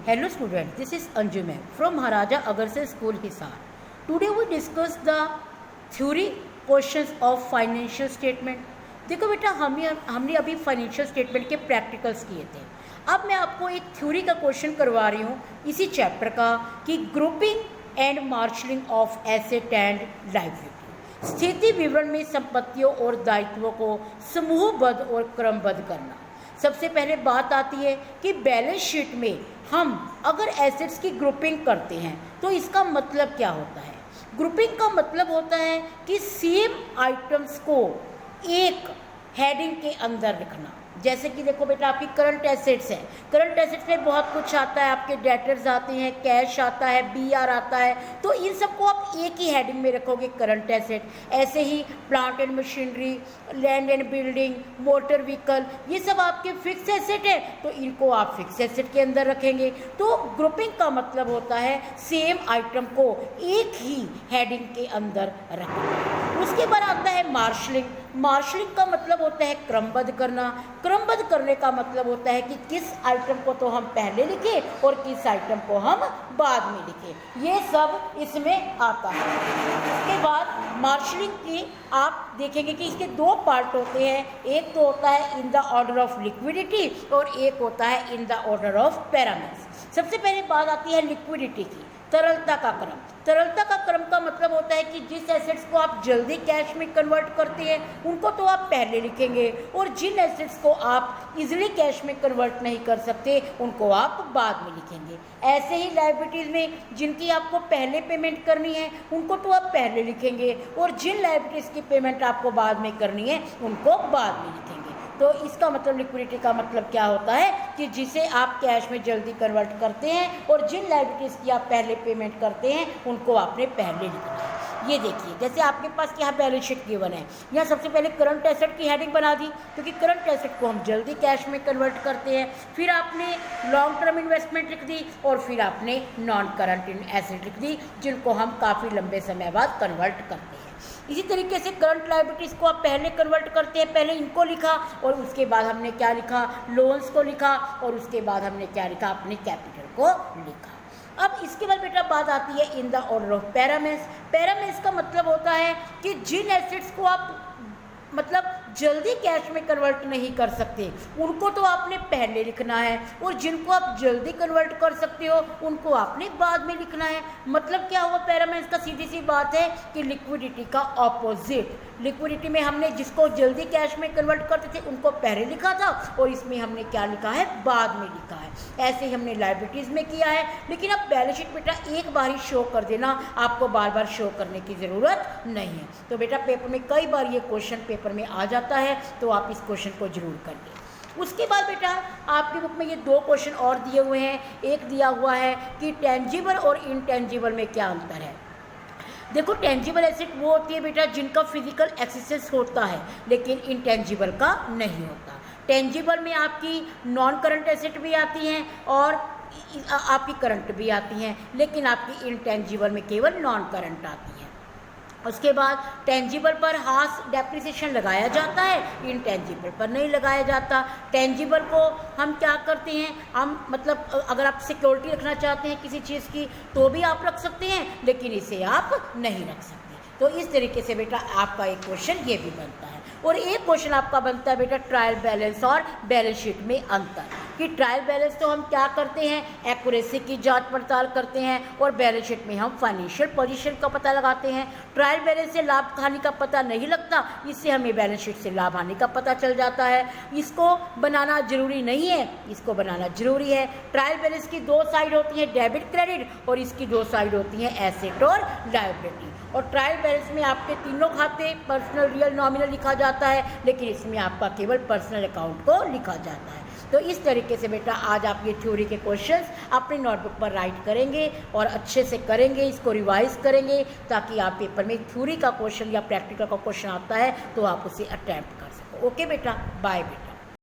Hello students, this is Anju ma'am from Maharaja Agarse School Hisar. Today we discuss the theory questions of financial statement. देखो बेटा हमने अभी financial statement के practicals किए थे. अब मैं आपको एक थ्योरी का क्वेश्चन करवा रही हूँ इसी चैप्टर का कि grouping and marshalling of asset and liability. स्थिति विवरण में संपत्तियों और दायित्वों को समूहबद्ध और क्रमबद्ध करना. सबसे पहले बात आती है कि बैलेंस शीट में हम अगर एसेट्स की ग्रुपिंग करते हैं तो इसका मतलब क्या होता है. ग्रुपिंग का मतलब होता है कि सेम आइटम्स को एक हेडिंग के अंदर रखना. जैसे कि देखो बेटा आपकी करंट एसेट्स है. करंट एसेट्स में बहुत कुछ आता है, आपके डेटर्स आते हैं, कैश आता है, बीआर आता है, तो इन सबको आप एक ही हेडिंग में रखोगे करंट एसेट. ऐसे ही plant and machinery, land and building, motor vehicle, ये सब आपके फिक्स एसेट है तो इनको आप फिक्स एसेट के अंदर रखेंगे. तो ग्रुपिंग का मतलब होता है सेम आइटम को एक ही हेडिंग के अंदर रखना. उसके बाद आता है मार्शलिंग. मार्शलिंग का मतलब होता है क्रमबद्ध करना. क्रमबद्ध करने का मतलब होता है कि किस आइटम को तो हम पहले लिखें और किस आइटम को हम बाद में लिखें. ये सब इसमें आता है. उसके बाद मार्शलिंग की आप देखेंगे कि इसके दो पार्ट होते हैं. एक तो होता है in the order of liquidity और एक होता है in the order of parameters. सबसे पहले बात आती है लिक्विडिटी की, तरलता का क्रम. तरलता का क्रम का मतलब होता है कि जिस एसेट्स को आप जल्दी कैश में कन्वर्ट करते हैं उनको तो आप पहले लिखेंगे और जिन एसेट्स को आप इजीली कैश में कन्वर्ट नहीं कर सकते उनको आप बाद में लिखेंगे. ऐसे ही लायबिलिटीज़ में जिनकी आपको पहले पेमेंट करनी है उनको तो आप पहले लिखेंगे और जिन लायबिलिटीज़ की पेमेंट आपको बाद में करनी है उनको बाद में लिखेंगे. तो इसका मतलब लिक्विडिटी का मतलब क्या होता है कि जिसे आप कैश में जल्दी कन्वर्ट करते हैं और जिन लायबिलिटीज़ की आप पहले पेमेंट करते हैं उनको आपने पहले लिखना है. ये देखिए जैसे आपके पास यहाँ बैलेंस शीट गिवन है, यहाँ सबसे पहले करंट एसेट की हेडिंग बना दी क्योंकि करंट एसेट को हम जल्दी कैश में कन्वर्ट करते हैं. फिर आपने लॉन्ग टर्म इन्वेस्टमेंट लिख दी और फिर आपने नॉन करंट एसेट लिख दी जिनको हम काफ़ी लंबे समय बाद कन्वर्ट करते हैं. इसी तरीके से करंट लायबिलिटीज़ को आप पहले कन्वर्ट करते हैं, पहले इनको लिखा और उसके बाद हमने क्या लिखा, लोन्स को लिखा और उसके बाद हमने क्या लिखा, अपने कैपिटल को लिखा. अब इसके बाद बेटा बात आती है in the order of parameters. Parameters का मतलब होता है कि जिन एसेट्स को आप मतलब जल्दी कैश में कन्वर्ट नहीं कर सकते उनको तो आपने पहले लिखना है और जिनको आप जल्दी कन्वर्ट कर सकते हो उनको आपने बाद में लिखना है. मतलब क्या हुआ पैरामीटर्स का, सीधी सी बात है कि लिक्विडिटी का ऑपोजिट. लिक्विडिटी में हमने जिसको जल्दी कैश में कन्वर्ट करते थे उनको पहले लिखा था और इसमें हमने क्या लिखा है, बाद में लिखा है. ऐसे ही हमने लायबिलिटीज़ में किया है. लेकिन अब बैलेंस शीट बेटा एक बार ही शो कर देना, आपको बार बार शो करने की ज़रूरत नहीं है. तो बेटा पेपर में कई बार ये क्वेश्चन पेपर में आ जाता है तो आप इस क्वेश्चन को जरूर करिए. उसके बाद बेटा आपकी बुक में ये दो क्वेश्चन और दिए हुए हैं. एक दिया हुआ है कि टेंजिबल और इनटेंजिबल में क्या अंतर है. देखो टेंजिबल एसेट वो होती है बेटा जिनका फिजिकल एक्सेस होता है लेकिन इनटेंजिबल का नहीं होता. टेंजिबल में आपकी नॉन करंट एसेट भी आती हैं और आपकी करंट भी आती हैं लेकिन आपकी इनटेंजिबल में केवल नॉन करंट आती हैं. उसके बाद टेंजिबल पर हास डेप्रिसिएशन लगाया जाता है, इनटेंजिबल पर नहीं लगाया जाता. टेंजिबल को हम क्या करते हैं, हम मतलब अगर आप सिक्योरिटी रखना चाहते हैं किसी चीज़ की तो भी आप रख सकते हैं लेकिन इसे आप नहीं रख सकते. तो इस तरीके से बेटा आपका एक क्वेश्चन ये भी बनता है. और एक क्वेश्चन आपका बनता है बेटा ट्रायल बैलेंस और बैलेंस शीट में अंतर. कि ट्रायल बैलेंस तो हम क्या करते हैं, एक्यूरेसी की जांच पड़ताल करते हैं और बैलेंस शीट में हम फाइनेंशियल पोजीशन का पता लगाते हैं. ट्रायल बैलेंस से लाभ हानि का पता नहीं लगता, इससे हमें बैलेंस शीट से लाभ हानि का पता चल जाता है. इसको बनाना जरूरी नहीं है, इसको बनाना जरूरी है. ट्रायल बैलेंस की दो साइड होती हैं, डेबिट क्रेडिट, और इसकी दो साइड होती हैं, एसेट और लायबिलिटी. और ट्रायल बैलेंस में आपके तीनों खाते पर्सनल, रियल, नॉमिनल लिखा जाता है लेकिन इसमें आपका केवल पर्सनल अकाउंट को लिखा जाता है. तो इस तरीके से बेटा आज आप ये थ्योरी के क्वेश्चंस अपनी नोटबुक पर राइट करेंगे और अच्छे से करेंगे, इसको रिवाइज करेंगे ताकि आप पेपर में थ्योरी का क्वेश्चन या प्रैक्टिकल का क्वेश्चन आता है तो आप उसे अटैम्प्ट कर सको. ओके बेटा, बाय बेटा.